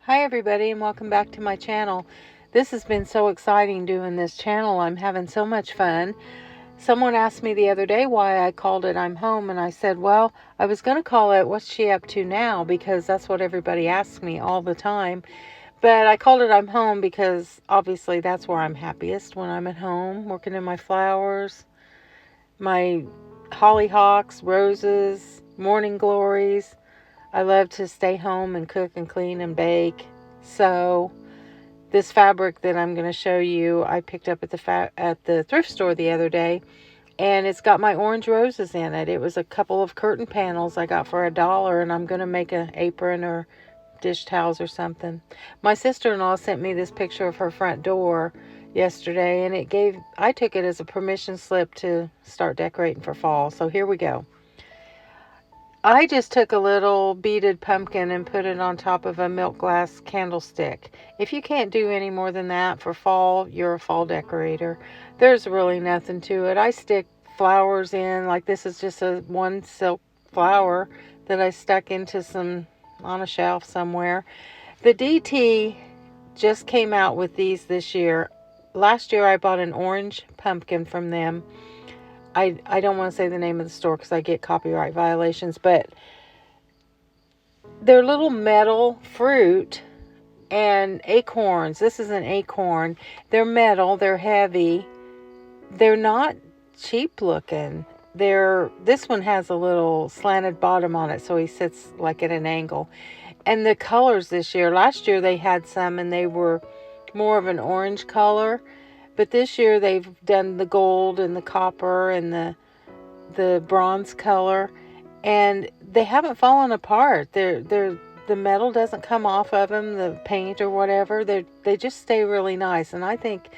Hi everybody and welcome back to my channel. This has been so exciting doing this channel. I'm having so much fun. Someone asked me the other day why I called it I'm Home, and I said, well, I was going to call it What's She Up To Now, because that's what everybody asks me all the time. But I called it I'm Home because obviously that's where I'm happiest, when I'm at home working in my flowers, my hollyhocks, roses, morning glories. I love to stay home and cook and clean and bake. So this fabric that I'm going to show you, I picked up at the thrift store the other day, and it's got my orange roses in it. It was a couple of curtain panels I got for $1, and I'm going to make an apron or dish towels or something. My sister-in-law sent me this picture of her front door yesterday, and I took it as a permission slip to start decorating for fall. So here we go. I just took a little beaded pumpkin and put it on top of a milk glass candlestick. If you can't do any more than that for fall, you're a fall decorator. There's really nothing to it. I stick flowers in, like this is just one silk flower that I stuck on a shelf somewhere. The DT just came out with these this year. Last year I bought an orange pumpkin from them. I don't want to say the name of the store because I get copyright violations, but they're little metal fruit and acorns. This is an acorn. They're metal. They're heavy. They're not cheap looking. This one has a little slanted bottom on it, so he sits like at an angle. And the colors this year, last year they had some and they were more of an orange color. But this year they've done the gold and the copper and the bronze color, and they haven't fallen apart. The metal doesn't come off of them, the paint or whatever. They just stay really nice, and I think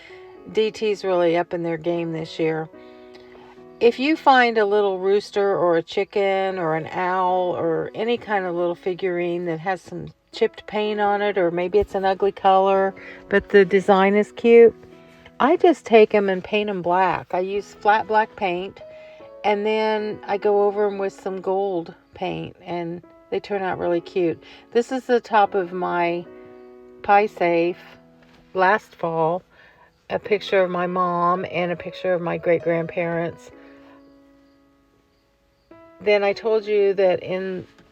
DT's really up in their game this year. If you find a little rooster or a chicken or an owl or any kind of little figurine that has some chipped paint on it, or maybe it's an ugly color but the design is cute, I just take them and paint them black. I use flat black paint, and then I go over them with some gold paint, and they turn out really cute. This is the top of my pie safe last fall, a picture of my mom and a picture of my great-grandparents. Then I told you that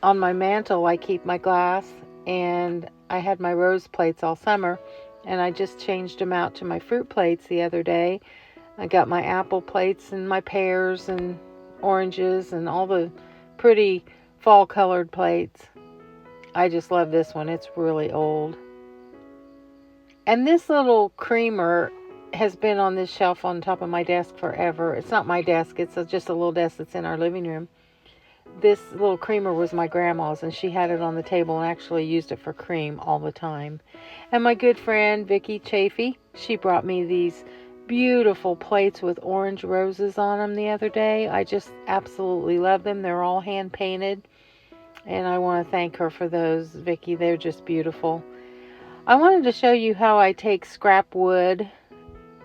on my mantle I keep my glass, and I had my rose plates all summer. And I just changed them out to my fruit plates the other day. I got my apple plates and my pears and oranges and all the pretty fall colored plates. I just love this one. It's really old. And this little creamer has been on this shelf on top of my desk forever. It's not my desk. It's just a little desk that's in our living room. This little creamer was my grandma's, and she had it on the table and actually used it for cream all the time. And my good friend Vicki Chafee, she brought me these beautiful plates with orange roses on them the other day. I just absolutely love them. They're all hand painted, and I want to thank her for those, Vicki. They're just beautiful. I wanted to show you how I take scrap wood,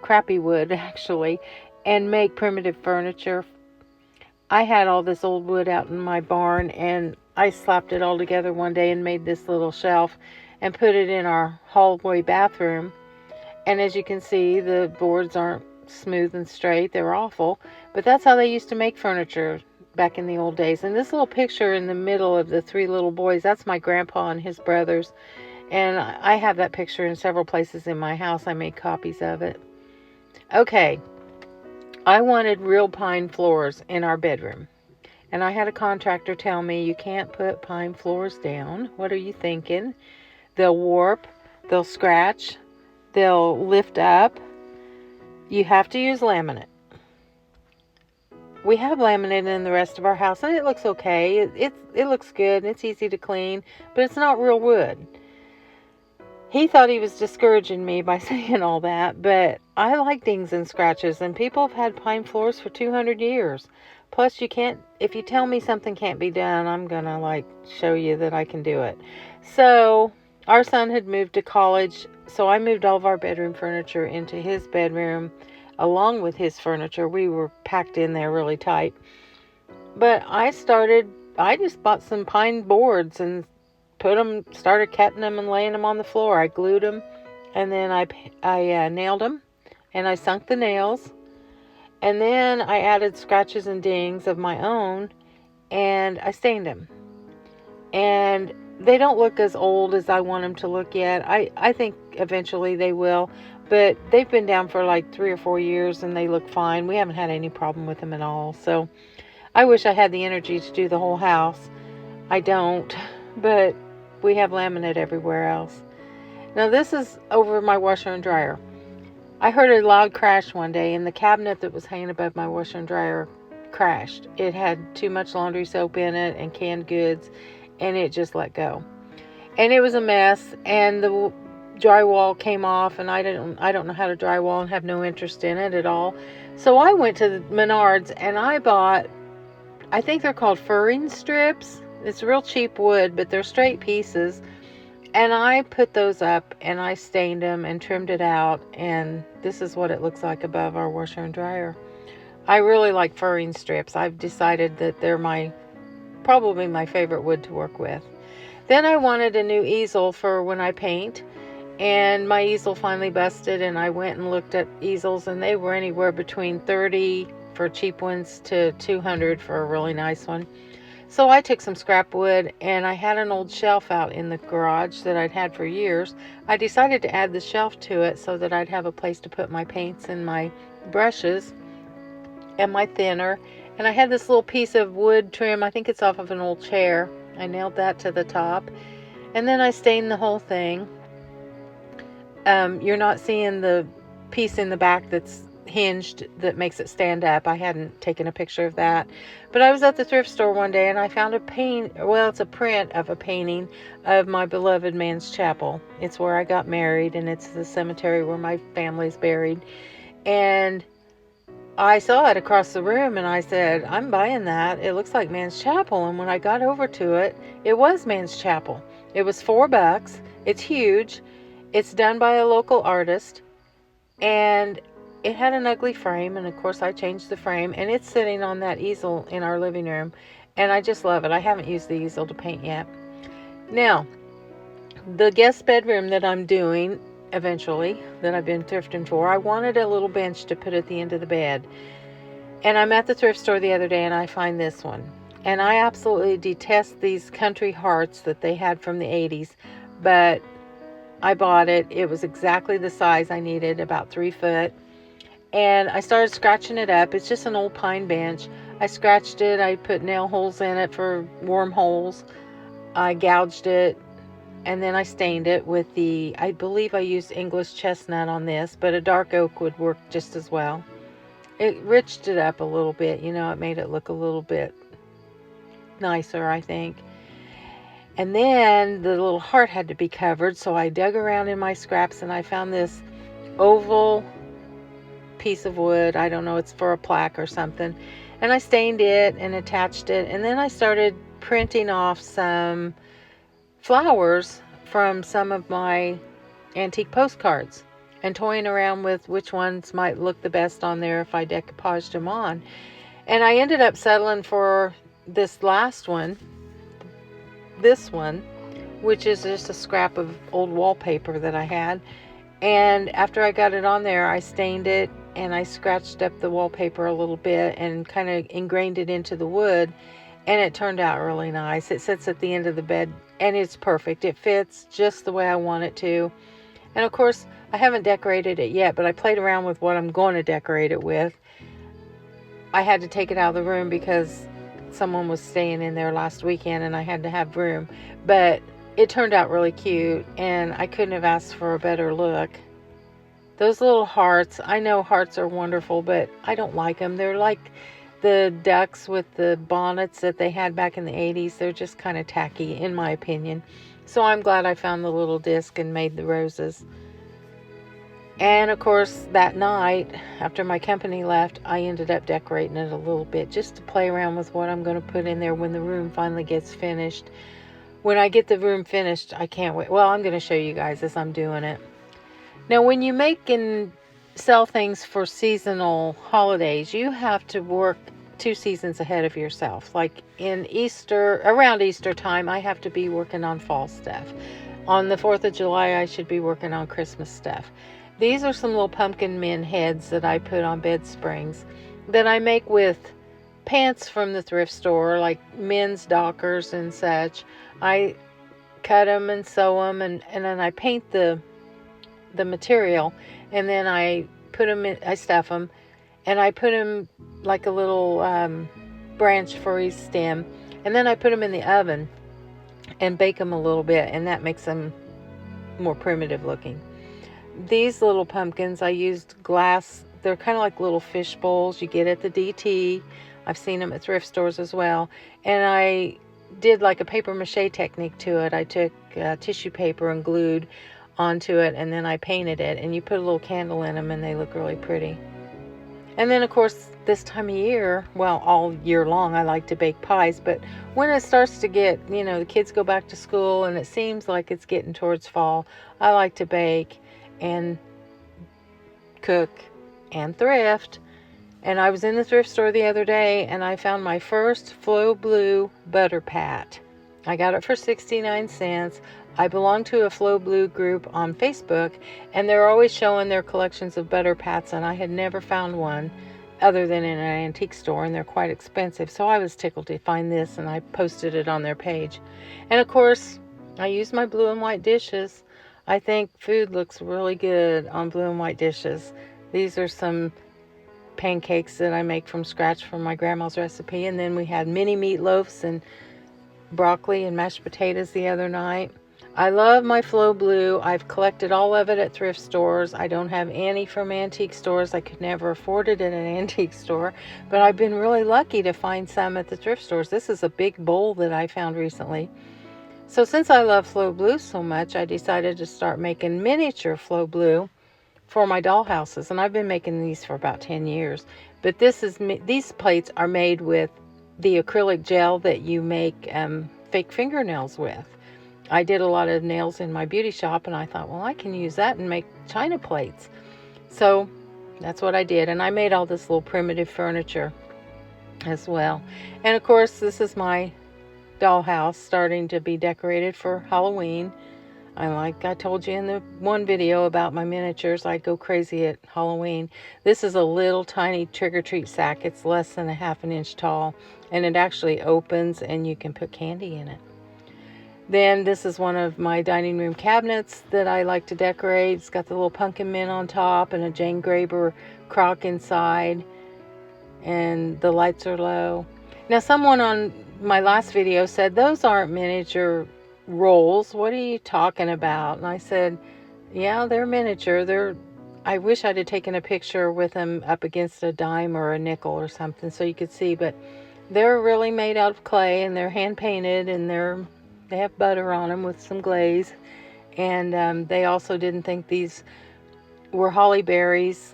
crappy wood actually, and make primitive furniture. I had all this old wood out in my barn, and I slapped it all together one day and made this little shelf and put it in our hallway bathroom. And as you can see, the boards aren't smooth and straight. They're awful. But that's how they used to make furniture back in the old days. And this little picture in the middle of the 3 little boys, that's my grandpa and his brothers. And I have that picture in several places in my house. I made copies of it. Okay. I wanted real pine floors in our bedroom, and I had a contractor tell me, you can't put pine floors down. What are you thinking? They'll warp, they'll scratch, they'll lift up. You have to use laminate. We have laminate in the rest of our house, and it looks okay. It looks good, and it's easy to clean, but it's not real wood. He thought he was discouraging me by saying all that, but I like dings and scratches, and people have had pine floors for 200 years. Plus, if you tell me something can't be done, I'm gonna show you that I can do it. So, our son had moved to college, so I moved all of our bedroom furniture into his bedroom, along with his furniture. We were packed in there really tight. But I just bought some pine boards and started cutting them and laying them on the floor. I glued them, and then I nailed them, and I sunk the nails, and then I added scratches and dings of my own, and I stained them. And they don't look as old as I want them to look yet. I think eventually they will, but they've been down for like 3 or 4 years, and they look fine. We haven't had any problem with them at all. So I wish I had the energy to do the whole house. I don't, but we have laminate everywhere else. Now this is over my washer and dryer. I heard a loud crash one day, and the cabinet that was hanging above my washer and dryer crashed. It had too much laundry soap in it and canned goods, and it just let go. And it was a mess, and the drywall came off, and I don't know how to drywall and have no interest in it at all. So I went to the Menards, and I bought, I think they're called furring strips. It's real cheap wood, but they're straight pieces. And I put those up, and I stained them and trimmed it out, and this is what it looks like above our washer and dryer. I really like furring strips. I've decided that they're probably my favorite wood to work with. Then I wanted a new easel for when I paint, and my easel finally busted, and I went and looked at easels, and they were anywhere between $30 for cheap ones to $200 for a really nice one. So I took some scrap wood, and I had an old shelf out in the garage that I'd had for years. I decided to add the shelf to it so that I'd have a place to put my paints and my brushes and my thinner. And I had this little piece of wood trim. I think it's off of an old chair. I nailed that to the top. And then I stained the whole thing. You're not seeing the piece in the back that's hinged that makes it stand up. I hadn't taken a picture of that. But I was at the thrift store one day, and I found it's a print of a painting of my beloved man's chapel. It's where I got married, and it's the cemetery where my family's buried. And I saw it across the room, and I said, I'm buying that. It looks like man's chapel. And when I got over to it, it was man's chapel. It was $4. It's huge. It's done by a local artist, and it had an ugly frame, and of course I changed the frame, and it's sitting on that easel in our living room, and I just love it. I haven't used the easel to paint yet. Now, the guest bedroom that I'm doing eventually, that I've been thrifting for, I wanted a little bench to put at the end of the bed, and I'm at the thrift store the other day, and I find this one, and I absolutely detest these country hearts that they had from the 80s, but I bought it. It was exactly the size I needed, about 3 foot. And I started scratching it up. It's just an old pine bench. I scratched it. I put nail holes in it for worm holes. I gouged it. And then I stained it with I believe I used English chestnut on this, but a dark oak would work just as well. It riched it up a little bit. It made it look a little bit nicer, I think. And then the little heart had to be covered. So I dug around in my scraps, and I found this oval piece of wood. I don't know, it's for a plaque or something, and I stained it and attached it, and then I started printing off some flowers from some of my antique postcards and toying around with which ones might look the best on there if I decoupaged them on. And I ended up settling for this last one, which is just a scrap of old wallpaper that I had. And after I got it on there, I stained it, and I scratched up the wallpaper a little bit and kind of ingrained it into the wood, and it turned out really nice. It sits at the end of the bed, and it's perfect. It fits just the way I want it to. And of course, I haven't decorated it yet, but I played around with what I'm going to decorate it with. I had to take it out of the room because someone was staying in there last weekend, and I had to have room. But it turned out really cute, and I couldn't have asked for a better look. Those little hearts, I know hearts are wonderful, but I don't like them. They're like the ducks with the bonnets that they had back in the 80s. They're just kind of tacky, in my opinion. So I'm glad I found the little disc and made the roses. And of course, that night, after my company left, I ended up decorating it a little bit just to play around with what I'm going to put in there when the room finally gets finished. When I get the room finished, I can't wait. Well, I'm going to show you guys as I'm doing it. Now, when you make and sell things for seasonal holidays, you have to work 2 seasons ahead of yourself. Like around Easter time, I have to be working on fall stuff. On the 4th of July, I should be working on Christmas stuff. These are some little pumpkin men heads that I put on bed springs that I make with pants from the thrift store, like men's dockers and such. I cut them and sew them, and then I paint the material, and then I put them in, I stuff them, and I put them like a little branch for each stem, and then I put them in the oven and bake them a little bit, and that makes them more primitive looking. These little pumpkins, I used glass. They're kind of like little fish bowls you get at the DT. I've seen them at thrift stores as well. And I did like a paper mache technique to it. I took tissue paper and glued onto it, and then I painted it. And you put a little candle in them, and they look really pretty. And then, of course, this time of year, well, all year long, I like to bake pies. But when it starts to get, the kids go back to school, and it seems like it's getting towards fall, I like to bake and cook and thrift. And I was in the thrift store the other day, and I found my first Flow Blue butter pat. I got it for 69 cents. I belong to a Flow Blue group on Facebook, and they're always showing their collections of butter pats, and I had never found one other than in an antique store, and they're quite expensive. So I was tickled to find this, and I posted it on their page. And of course, I used my blue and white dishes. I think food looks really good on blue and white dishes. These are some pancakes that I make from scratch from my grandma's recipe, and then we had mini meatloafs and broccoli and mashed potatoes the other night. I love my Flow Blue. I've collected all of it at thrift stores. I don't have any from antique stores. I could never afford it at an antique store, but I've been really lucky to find some at the thrift stores. This is a big bowl that I found recently. So since I love Flow Blue so much, I decided to start making miniature Flow Blue for my dollhouses, and I've been making these for about 10 years. But these plates are made with the acrylic gel that you make fake fingernails with. I did a lot of nails in my beauty shop, and I thought, well, I can use that and make china plates. So that's what I did, and I made all this little primitive furniture as well. And of course, this is my dollhouse starting to be decorated for Halloween. Like I told you in the one video about my miniatures, I go crazy at Halloween. This is a little tiny trick-or-treat sack. It's less than a half an inch tall, and it actually opens and you can put candy in it. Then this is one of my dining room cabinets that I like to decorate. It's got the little pumpkin men on top and a Jane Graber crock inside, and the lights are low. Now, someone on my last video said, those aren't miniature rolls. What are you talking about? And I said, yeah, they're miniature. I wish I'd have taken a picture with them up against a dime or a nickel or something so you could see, but they're really made out of clay, and they're hand painted, and they have butter on them with some glaze. And they also didn't think these were holly berries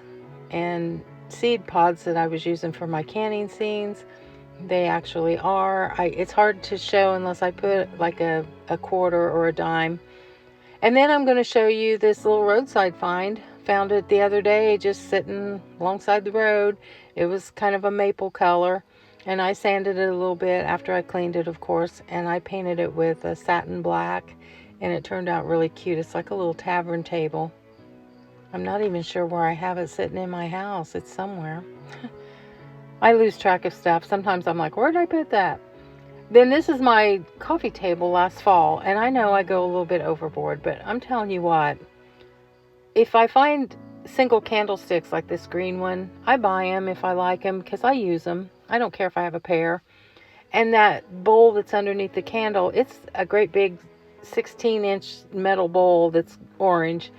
and seed pods that I was using for my canning scenes. They actually are. It's hard to show unless I put like a quarter or a dime. And then I'm going to show you this little roadside find. Found it the other day just sitting alongside the road. It was kind of a maple color, and I sanded it a little bit after I cleaned it, of course, and I painted it with a satin black, and it turned out really cute. It's like a little tavern table. I'm not even sure where I have it sitting in my house. It's somewhere. I lose track of stuff. Sometimes I'm like, where did I put that? Then this is my coffee table last fall, and I know I go a little bit overboard, but I'm telling you what, if I find single candlesticks like this green one, I buy them if I like them because I use them. I don't care if I have a pair. And that bowl that's underneath the candle, it's a great big 16-inch metal bowl that's orange,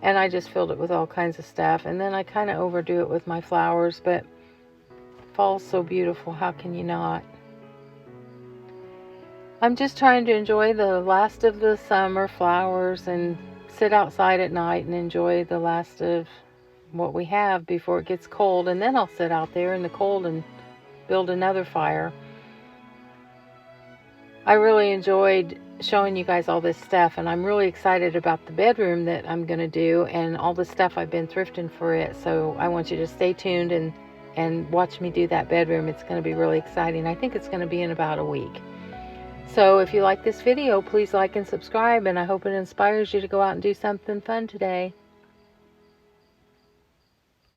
and I just filled it with all kinds of stuff. And then I kind of overdo it with my flowers, but fall's so beautiful, how can you not? I'm just trying to enjoy the last of the summer flowers and sit outside at night and enjoy the last of what we have before it gets cold, and then I'll sit out there in the cold and build another fire. I really enjoyed showing you guys all this stuff, and I'm really excited about the bedroom that I'm going to do and all the stuff I've been thrifting for it. So I want you to stay tuned and and watch me do that bedroom. It's going to be really exciting. I think it's going to be in about a week. So if you like this video, please like and subscribe, and I hope it inspires you to go out and do something fun today.